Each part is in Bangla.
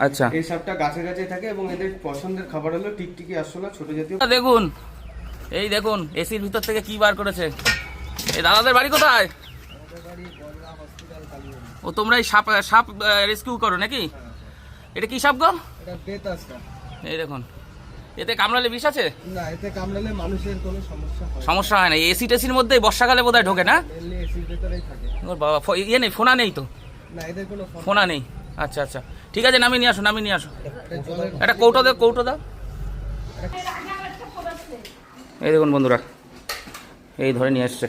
আচ্ছা, এই সাপটা গাছে গাছে থাকে এবং এদের পছন্দের খাবার হলো টিকটিকি, আরশোলা, ছোট জাতীয়। দেখুন এই দেখুন এসির ভিতর থেকে কি বার করেছে। এই দাদাদের বাড়ি কোথায়? ও তোমরা এই সাপ সাপ রেস্কিউ করো নাকি? এটা কি সাপ গো? এটা বেতাস সাপ। এই দেখুন, এতে কামড়ালে বিষ আছে? না, এতে কামড়ালে মানুষের কোনো সমস্যা হয় না। এসি টেসির মধ্যে বর্ষাকালে বোধহয় ঢোকে না? মেইনলি এসির ভেতরেই থাকে। ওর বাবা ইয়ে নেই, ফোনা নেই তো? না, এদের কোনো ফোনা নেই। আচ্ছা আচ্ছা, ঠিক আছে, নামিয়ে নিয়ে আসো, নামিয়ে নিয়ে আসো। একটা কৌটো দাও, কৌটো দাও। এই দেখুন বন্ধুরা, এই ধরে নিয়ে এসছে।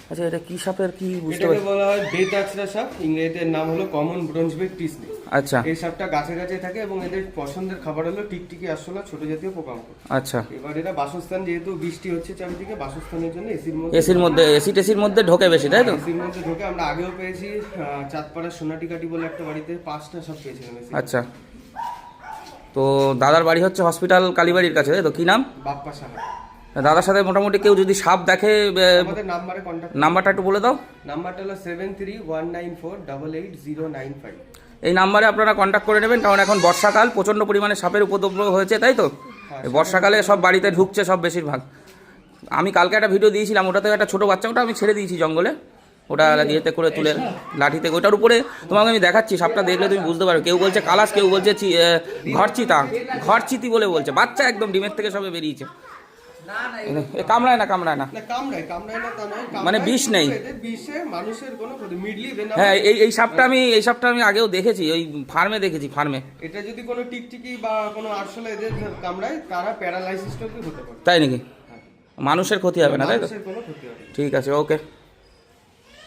আচ্ছা, এটা কি সাপের কি বুঝতে এটাকে পারছি? বলা হয় বেতাছড়া সাপ, ইংরেজিতে নাম হলো কমন ব্রোঞ্জ বেক টিসলি। আচ্ছা এই সাপটা গাছে গাছে থাকে এবং এদের পছন্দের খাবার হলো টিকটিকি, আরশোলা, ছোট জাতীয় পোকামাকড়। আচ্ছা, এবার এরা বাসস্থান, যেহেতু বৃষ্টি হচ্ছে চারিদিকে, বাসস্থানের জন্য এসির মধ্যে এসি টেসির মধ্যে ঢোকে বেশি, তাই তো? এসির মধ্যে ঢোকে। আমরা আগেও পেয়েছি চাঁদপাড়ার সোনাটিকাটি বলে একটা বাড়িতে 5টা সাপ পেয়েছিলাম এসি। আচ্ছা, তো দাদার বাড়ি হচ্ছে হসপিটাল কালীবাড়ির কাছে, তাই তো? কি নাম? বাপ্পা সাহা। দাদার সাথে মোটামুটি কেউ যদি সাপ দেখে আমাদের নাম্বারে কন্ট্যাক্ট। নাম্বারটা একটু বলে দাও। নাম্বারটা হলো 7319488095। এই নাম্বারে আপনারা কন্ট্যাক্ট করে নেবেন, কারণ এখন বর্ষাকাল, প্রচণ্ড পরিমাণে সাপের উপদ্রব হয়েছে, তাই তো? এই বর্ষাকালে সব বাড়িতে ঢুকছে সব বেশিরভাগ। আমি কালকে একটা ভিডিও দিয়েছিলাম, ওটাতে একটা ছোটো বাচ্চা, ওটা আমি ছেড়ে দিয়েছি জঙ্গলে, ওটা ইয়েতে করে তুলে লাঠিতে, ওটার উপরে তোমাকে আমি দেখাচ্ছি, সাপটা দেখলে তুমি বুঝতে পারো। কেউ বলছে কালাস, কেউ বলছে ঘরচিতা, ঘরচিতি বলে বলছে। বাচ্চা একদম ডিমের থেকে সবে বেরিয়েছে। এ কামড়ায় না, কামড়ায় না, কামড়ায় না তা নয়, মানে বিষ নেই। এদের বিষে মানুষের কোনো ক্ষতি মিডলি ভেনাম। হ্যাঁ, এই সাপটা আমি আগেও দেখেছি, ওই ফার্মে দেখেছি, ফার্মে। এটা যদি কোনো টিকটিকি বা কোনো আরশোলা এদের কামড়ায়, তারা প্যারালাইসিস হতে পারে। তাই নাকি? মানুষের ক্ষতি হবে না, তাই তো? মানুষের কোনো ক্ষতি হবে না। ঠিক আছে, ওকে।